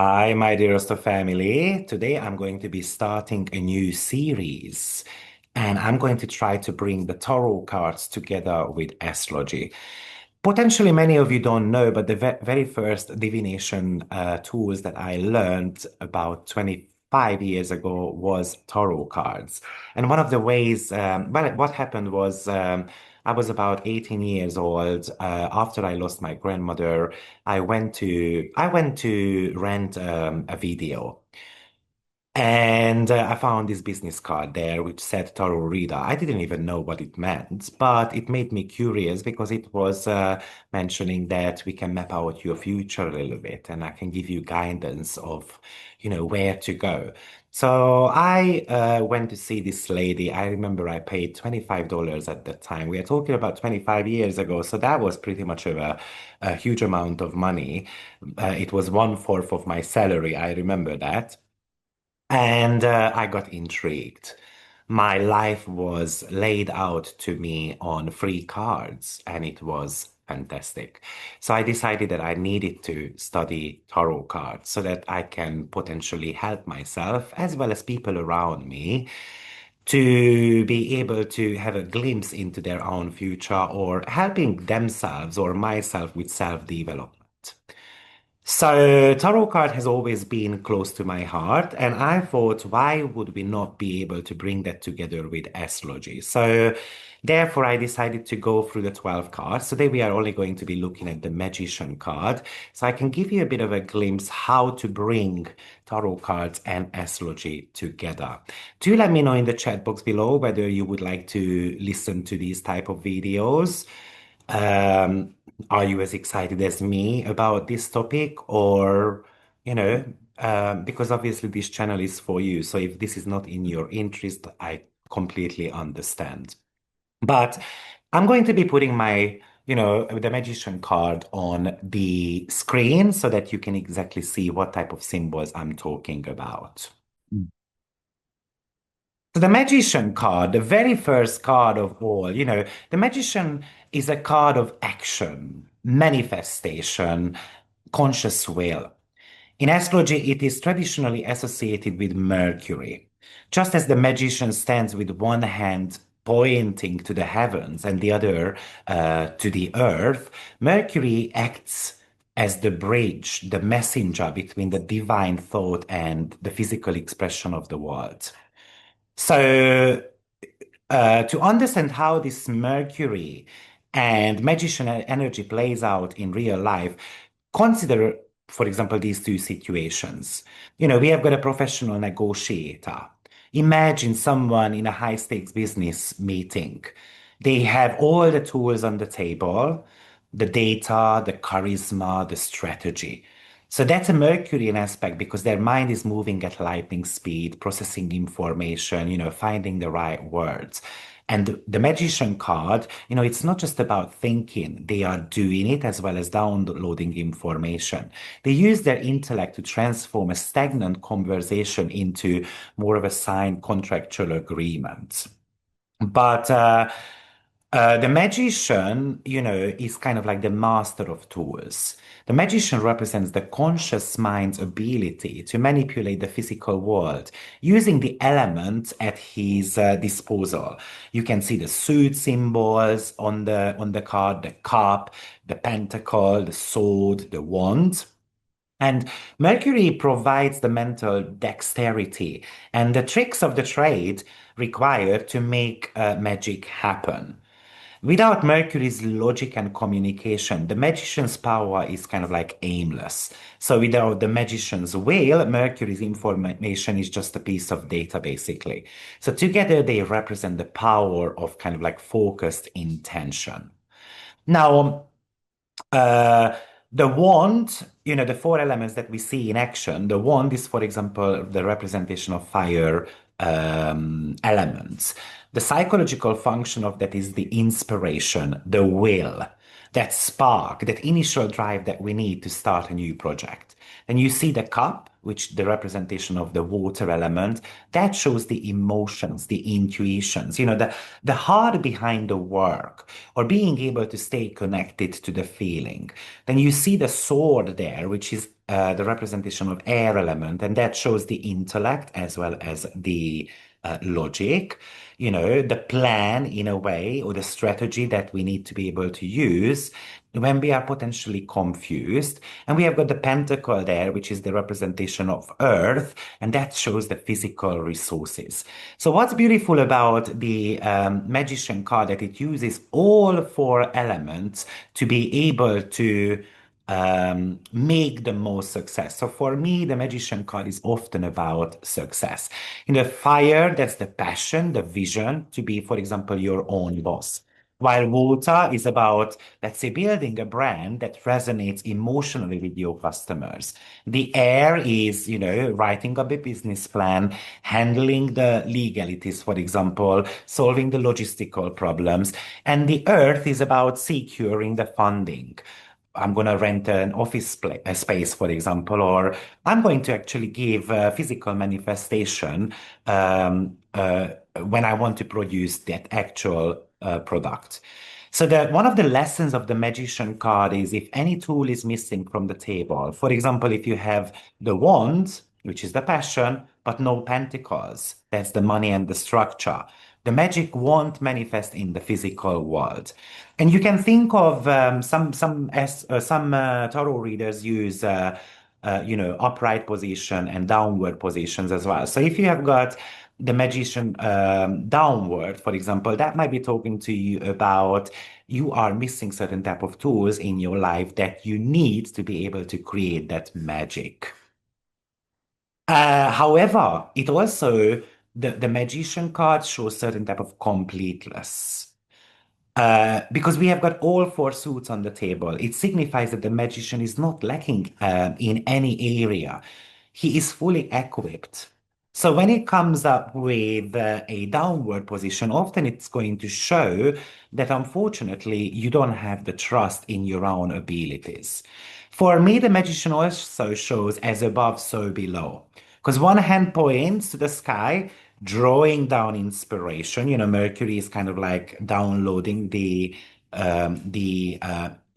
Hi, my dearest of family. Today I'm going to be starting a new series, and I'm going to try to bring the tarot cards together with astrology. Potentially, many of you don't know, but the very first divination tools that I learned about 25 years ago was tarot cards. And one of the ways, what happened was I was about 18 years old after I lost my grandmother. I went to rent a video. And I found this business card there which said tarot reader. I didn't even know what it meant, but it made me curious because it was mentioning that we can map out your future a little bit and I can give you guidance of, where to go. So I went to see this lady. I remember I paid $25 at the time. We are talking about 25 years ago, so that was pretty much a huge amount of money. It was one-fourth of my salary. I remember that. And I got intrigued. My life was laid out to me on free cards, and it was fantastic. So I decided that I needed to study tarot cards so that I can potentially help myself as well as people around me to be able to have a glimpse into their own future or helping themselves or myself with self-development. So, tarot card has always been close to my heart, and I thought, why would we not be able to bring that together with astrology? So, therefore, I decided to go through the 12 cards. Today, we are only going to be looking at the Magician card, so I can give you a bit of a glimpse how to bring tarot cards and astrology together. Do let me know in the chat box below whether you would like to listen to these type of videos. Um, are you as excited as me about this topic, or, because obviously this channel is for you. So if this is not in your interest, I completely understand. But I'm going to be putting the magician card on the screen so that you can exactly see what type of symbols I'm talking about. Mm. So the magician card, the very first card of all, the magician is a card of action, manifestation, conscious will. In astrology, it is traditionally associated with Mercury. Just as the magician stands with one hand pointing to the heavens and the other to the earth, Mercury acts as the bridge, the messenger between the divine thought and the physical expression of the world. So, to understand how this Mercury and magician energy plays out in real life, consider, for example, these two situations. We have got a professional negotiator. Imagine someone in a high stakes business meeting. They have all the tools on the table, the data, the charisma, the strategy. So that's a Mercurian aspect because their mind is moving at lightning speed, processing information, finding the right words. And the magician card, it's not just about thinking, they are doing it as well as downloading information. They use their intellect to transform a stagnant conversation into more of a signed contractual agreement. But the magician, is kind of like the master of tools. The magician represents the conscious mind's ability to manipulate the physical world using the elements at his disposal. You can see the suit symbols on the card, the cup, the pentacle, the sword, the wand. And Mercury provides the mental dexterity and the tricks of the trade required to make magic happen. Without Mercury's logic and communication, the magician's power is kind of like aimless. So without the magician's will, Mercury's information is just a piece of data, basically. So together they represent the power of kind of like focused intention. Now, uh, the wand, the four elements that we see in action, the wand is, for example, the representation of fire elements. The psychological function of that is the inspiration, the will, that spark, that initial drive that we need to start a new project. And you see the cup. which the representation of the water element, that shows the emotions, the intuitions, the heart behind the work, or being able to stay connected to the feeling. Then you see the sword there, which is the representation of air element, and that shows the intellect as well as the logic, the plan in a way, or the strategy that we need to be able to use when we are potentially confused. And we have got the pentacle there, which is the representation of earth, and that shows the physical resources. So what's beautiful about the magician card, that it uses all four elements to be able to make the most success. So for me, the magician card is often about success. In the fire, that's the passion, the vision to be, for example, your own boss. While water is about, let's say, building a brand that resonates emotionally with your customers. The air is, writing up a business plan, handling the legalities, for example, solving the logistical problems. And the earth is about securing the funding. I'm going to rent an a space, for example, or I'm going to actually give a physical manifestation when I want to produce that actual product. So that one of the lessons of the magician card is if any tool is missing from the table, for example, if you have the wand, which is the passion, but no pentacles, that's the money and the structure. The magic won't manifest in the physical world. And you can think of some tarot readers use upright position and downward positions as well. So if you have got the magician downward, for example, that might be talking to you about you are missing certain type of tools in your life that you need to be able to create that magic. However, it also the magician card shows certain type of completeness. Because we have got all four suits on the table, it signifies that the magician is not lacking in any area. He is fully equipped. So when it comes up with a downward position, often it's going to show that unfortunately you don't have the trust in your own abilities. For me, the magician also shows as above, so below. Because one hand points to the sky, drawing down inspiration. Mercury is kind of like downloading the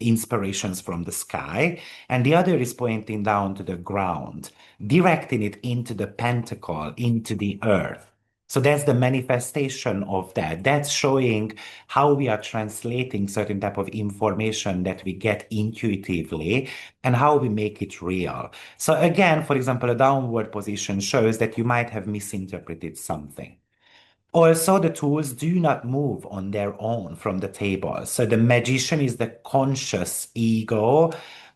inspirations from the sky, and the other is pointing down to the ground, directing it into the pentacle, into the earth. So that's the manifestation of that. That's showing how we are translating certain type of information that we get intuitively and how we make it real. So again, for example, a downward position shows that you might have misinterpreted something. Also, the tools do not move on their own from the table. So the magician is the conscious ego,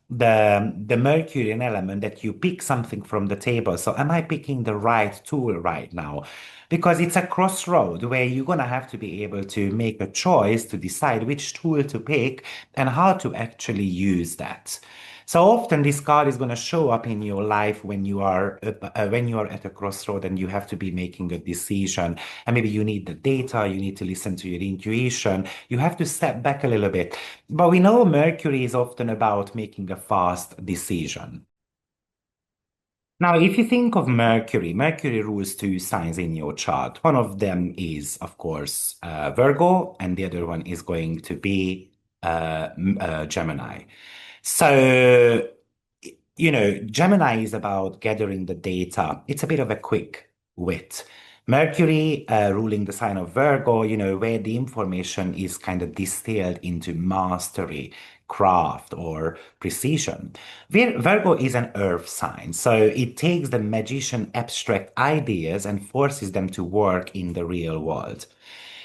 the Mercurian element that you pick something from the table. So am I picking the right tool right now? Because it's a crossroad where you're going to have to be able to make a choice to decide which tool to pick and how to actually use that. So often this card is going to show up in your life when you are at a crossroad and you have to be making a decision. And maybe you need the data, you need to listen to your intuition. You have to step back a little bit. But we know Mercury is often about making a fast decision. Now, if you think of Mercury, Mercury rules two signs in your chart. One of them is, of course, Virgo, and the other one is going to be Gemini. So, Gemini is about gathering the data. It's a bit of a quick wit. Mercury, ruling the sign of Virgo, where the information is kind of distilled into mastery, craft, or precision. Virgo is an earth sign, so it takes the magician abstract ideas and forces them to work in the real world.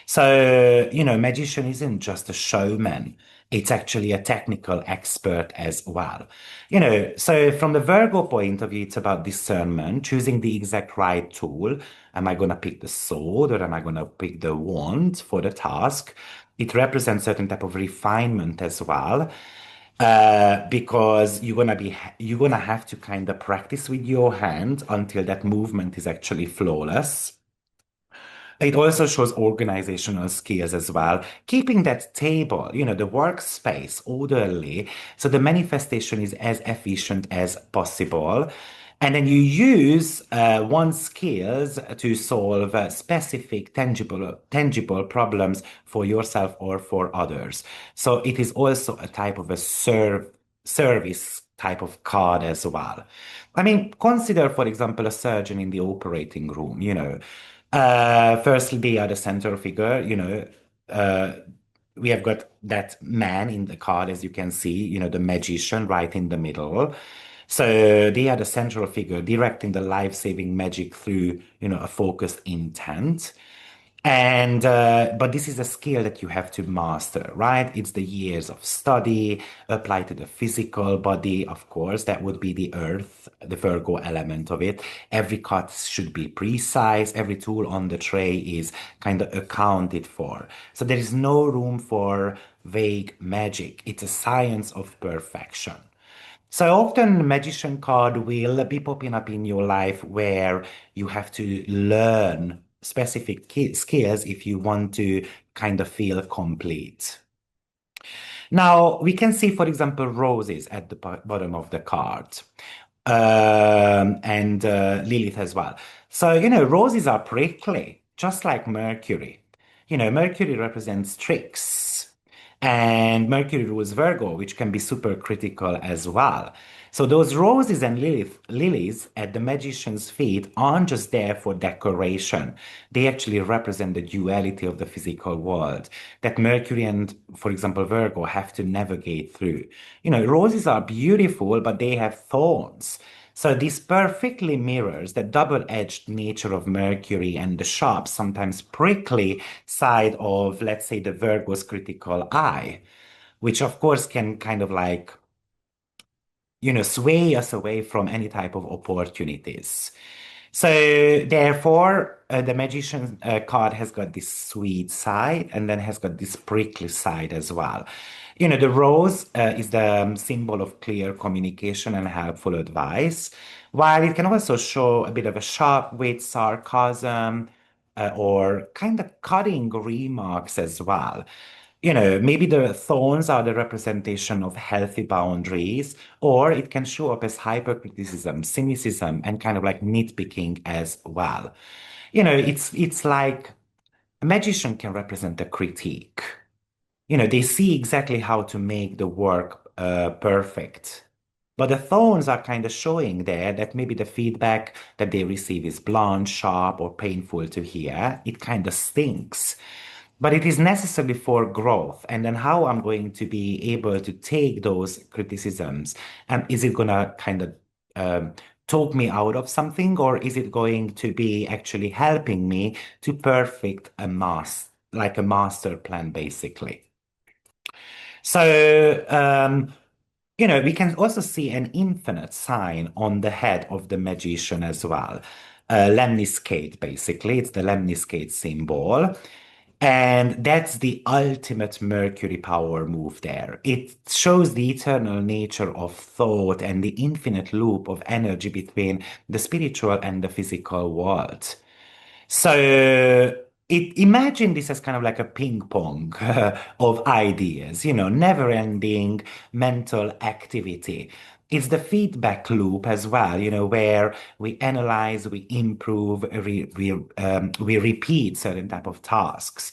So, magician isn't just a showman. It's actually a technical expert as well. So from the Virgo point of view, it's about discernment, choosing the exact right tool. Am I going to pick the sword or am I going to pick the wand for the task? It represents certain type of refinement as well. Because you're gonna have to kind of practice with your hand until that movement is actually flawless. It also shows organizational skills as well, keeping that table, the workspace orderly, so the manifestation is as efficient as possible. And then you use one skills to solve specific tangible problems for yourself or for others. So it is also a type of a service type of card as well. I mean, consider, for example, a surgeon in the operating room, firstly, they are the central figure, uh, we have got that man in the card, as you can see, the magician right in the middle. So they are the central figure directing the life-saving magic through, a focused intent. And but this is a skill that you have to master, right? It's the years of study applied to the physical body, of course. That would be the earth, the Virgo element of it. Every cut should be precise. Every tool on the tray is kind of accounted for. So there is no room for vague magic. It's a science of perfection. So often magician card will be popping up in your life where you have to learn specific skills if you want to kind of feel complete. Now, we can see, for example, roses at the bottom of the card, and Lilith as well. So, roses are prickly, just like Mercury. Mercury represents tricks, and Mercury rules Virgo, which can be super critical as well. So those roses and lilies at the magician's feet aren't just there for decoration. They actually represent the duality of the physical world that Mercury and, for example, Virgo have to navigate through. Roses are beautiful, but they have thorns. So this perfectly mirrors the double-edged nature of Mercury and the sharp, sometimes prickly side of, let's say, the Virgo's critical eye, which of course can kind of like sway us away from any type of opportunities. So therefore, the magician card has got this sweet side and then has got this prickly side as well. The rose is the symbol of clear communication and helpful advice, while it can also show a bit of a sharp wit, sarcasm, or kind of cutting remarks as well. Maybe the thorns are the representation of healthy boundaries, or it can show up as hypercriticism, cynicism, and kind of like nitpicking as well. It's like a magician can represent a critique. They see exactly how to make the work perfect. But the thorns are kind of showing there that maybe the feedback that they receive is blunt, sharp, or painful to hear. It kind of stinks. But it is necessary for growth. And then how I'm going to be able to take those criticisms, and is it going to kind of talk me out of something, or is it going to be actually helping me to perfect like a master plan, basically? So, we can also see an infinite sign on the head of the magician as well. Lemniscate, basically. It's the lemniscate symbol. And that's the ultimate Mercury power move there. It shows the eternal nature of thought and the infinite loop of energy between the spiritual and the physical world. So imagine this as kind of like a ping pong of ideas, never-ending mental activity. It's the feedback loop as well, where we analyze, we improve, we repeat certain type of tasks.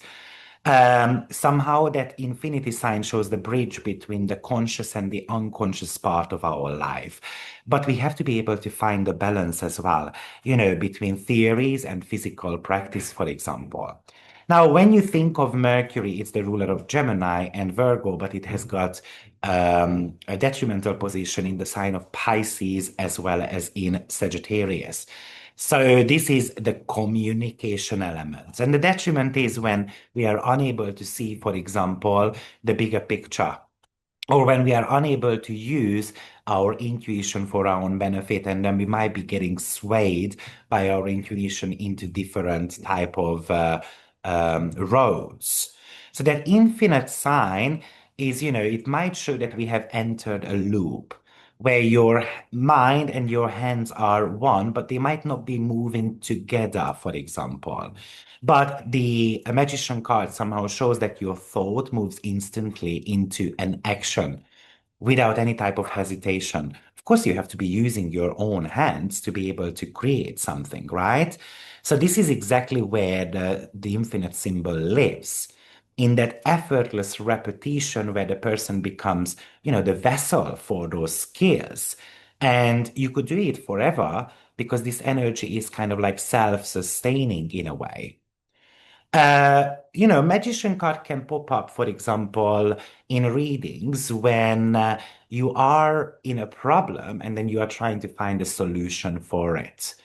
Somehow that infinity sign shows the bridge between the conscious and the unconscious part of our life. But we have to be able to find the balance as well, between theories and physical practice, for example. Now, when you think of Mercury, it's the ruler of Gemini and Virgo, but it has got a detrimental position in the sign of Pisces as well as in Sagittarius. So this is the communication element. And the detriment is when we are unable to see, for example, the bigger picture, or when we are unable to use our intuition for our own benefit, and then we might be getting swayed by our intuition into different type of roads. So that infinite sign is, it might show that we have entered a loop where your mind and your hands are one, but they might not be moving together, for example. But the magician card somehow shows that your thought moves instantly into an action without any type of hesitation. Of course, you have to be using your own hands to be able to create something, right? So this is exactly where the infinite symbol lives, in that effortless repetition where the person becomes, the vessel for those skills. And you could do it forever because this energy is kind of like self-sustaining in a way. Magician card can pop up, for example, in readings when you are in a problem and then you are trying to find a solution for it.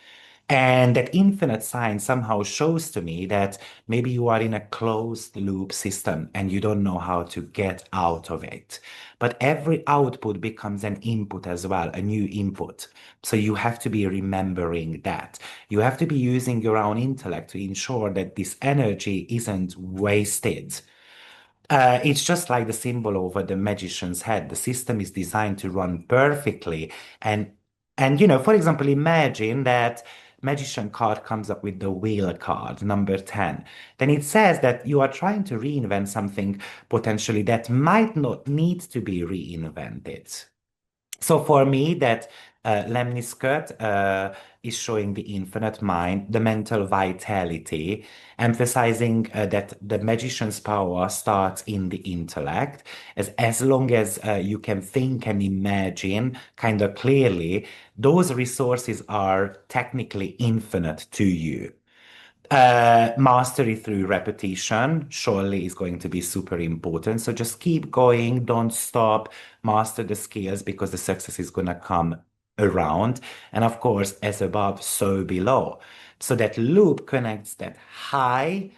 And that infinite sign somehow shows to me that maybe you are in a closed loop system and you don't know how to get out of it. But every output becomes an input as well, a new input. So you have to be remembering that. You have to be using your own intellect to ensure that this energy isn't wasted. It's just like the symbol over the magician's head. The system is designed to run perfectly. And for example, imagine that magician card comes up with the wheel card, number 10. Then it says that you are trying to reinvent something potentially that might not need to be reinvented. So for me, that lemniscate is showing the infinite mind, the mental vitality, emphasizing that the magician's power starts in the intellect. As long as you can think and imagine kind of clearly, those resources are technically infinite to you. Mastery through repetition surely is going to be super important. So just keep going, don't stop, master the skills because the success is going to come around. And of course, as above, so below. So that loop connects that highness,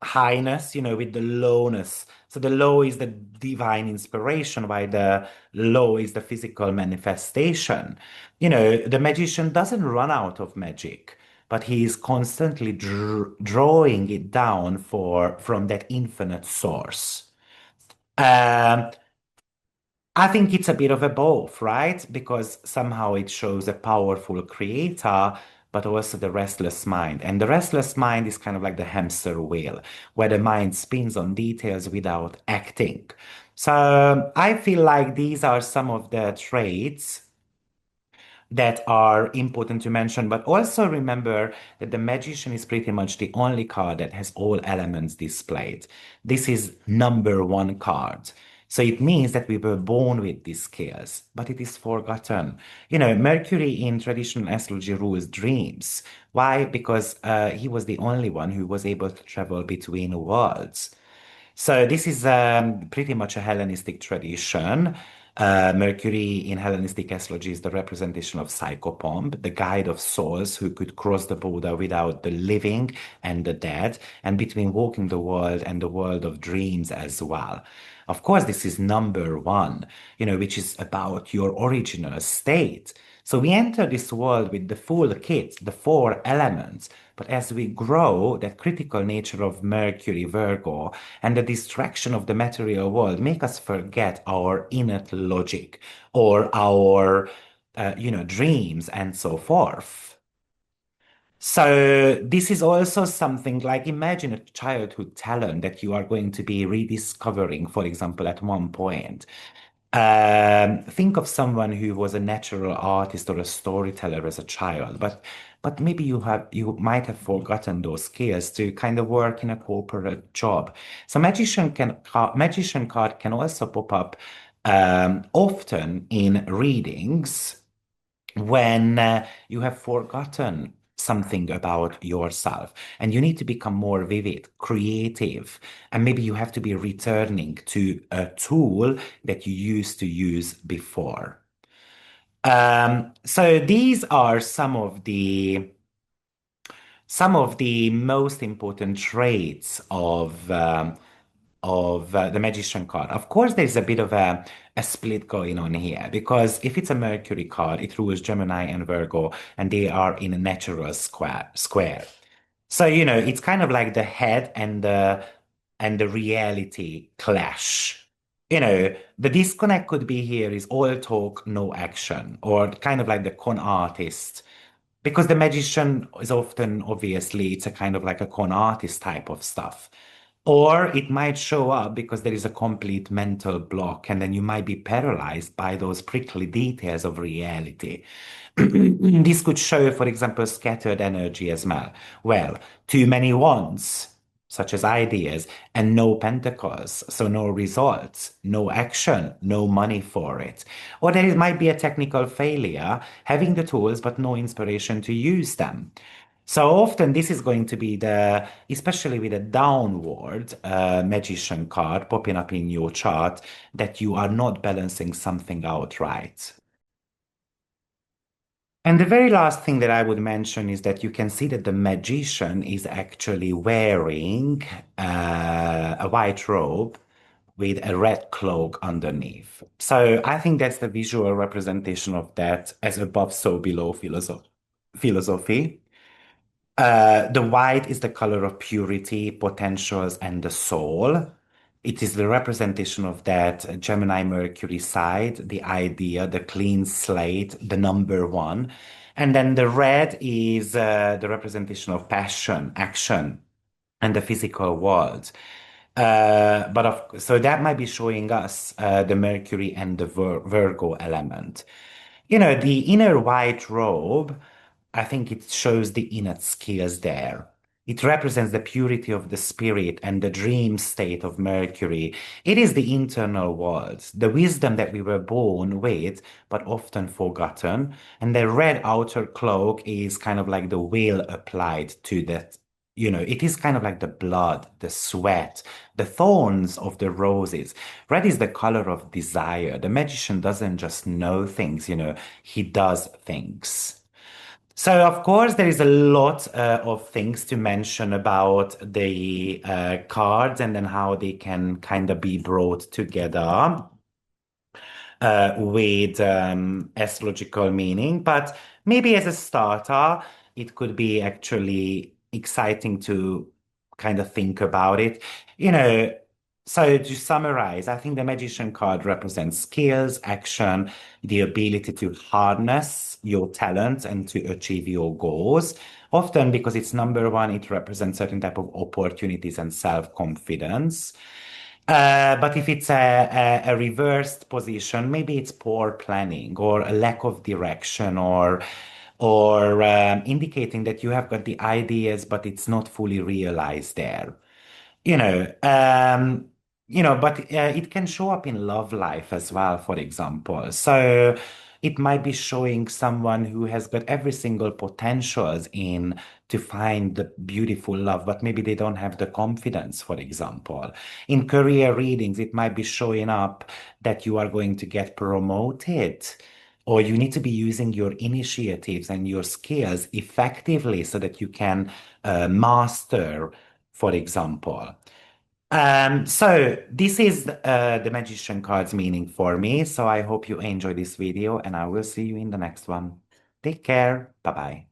with the lowness. So the low is the divine inspiration, while the low is the physical manifestation. The magician doesn't run out of magic, but he is constantly drawing it down from that infinite source. Um, I think it's a bit of a both, right? Because somehow it shows a powerful creator, but also the restless mind. And the restless mind is kind of like the hamster wheel, where the mind spins on details without acting. So I feel like these are some of the traits that are important to mention, but also remember that the magician is pretty much the only card that has all elements displayed. This is number one card. So it means that we were born with these skills, but it is forgotten. Mercury in traditional astrology rules dreams. Why? Because he was the only one who was able to travel between worlds. So this is pretty much a Hellenistic tradition. Mercury in Hellenistic astrology is the representation of psychopomp, the guide of souls who could cross the border without the living and the dead, and between walking the world and the world of dreams as well. Of course, this is number one, which is about your original state. So we enter this world with the full kit, the four elements. But as we grow, that critical nature of Mercury, Virgo, and the distraction of the material world make us forget our innate logic or our, dreams and so forth. So this is also something like imagine a childhood talent that you are going to be rediscovering, for example, at one point. Think of someone who was a natural artist or a storyteller as a child, but maybe you might have forgotten those skills to kind of work in a corporate job. So magician card can also pop up often in readings when you have forgotten something about yourself and you need to become more vivid, creative, and maybe you have to be returning to a tool that you used to use before. So these are some of the most important traits of the magician card. Of course, there's a bit of a split going on here because if it's a Mercury card, it rules Gemini and Virgo, and they are in a natural square. So, it's kind of like the head and the reality clash. The disconnect could be here is all talk, no action, or kind of like the con artist. Because the magician is often, obviously, it's a kind of like a con artist type of stuff. Or it might show up because there is a complete mental block, and then you might be paralyzed by those prickly details of reality. This could show, for example, scattered energy as well. Well, too many wants, such as ideas, and no pentacles, so no results, no action, no money for it. Or there might be a technical failure, having the tools but no inspiration to use them. So often this is going to be especially with a downward magician card popping up in your chart, that you are not balancing something out right. And the very last thing that I would mention is that you can see that the magician is actually wearing a white robe with a red cloak underneath. So I think that's the visual representation of that as above, so below philosophy. The white is the color of purity, potentials, and the soul. It is the representation of that Gemini Mercury side, the idea, the clean slate, the number one. And then the red is the representation of passion, action, and the physical world. So that might be showing us the Mercury and the Virgo element. The inner white robe, I think it shows the innate skills there. It represents the purity of the spirit and the dream state of Mercury. It is the internal world, the wisdom that we were born with, but often forgotten. And the red outer cloak is kind of like the will applied to that. It is kind of like the blood, the sweat, the thorns of the roses. Red is the color of desire. The magician doesn't just know things, he does things. So, of course, there is a lot of things to mention about the cards and then how they can kind of be brought together with astrological meaning. But maybe as a starter, it could be actually exciting to kind of think about it. You know, so to summarize, I think the magician card represents skills, action, the ability to harness your talents and to achieve your goals. Often because it's number one, it represents certain type of opportunities and self-confidence. But if it's a reversed position, maybe it's poor planning or a lack of direction or indicating that you have got the ideas, but it's not fully realized there. You know, um, but it can show up in love life as well, for example. So it might be showing someone who has got every single potentials in to find the beautiful love, but maybe they don't have the confidence, for example. In career readings, it might be showing up that you are going to get promoted. Or you need to be using your initiatives and your skills effectively so that you can master, for example. So this is the magician cards meaning for me. So I hope you enjoy this video and I will see you in the next one. Take care. Bye bye.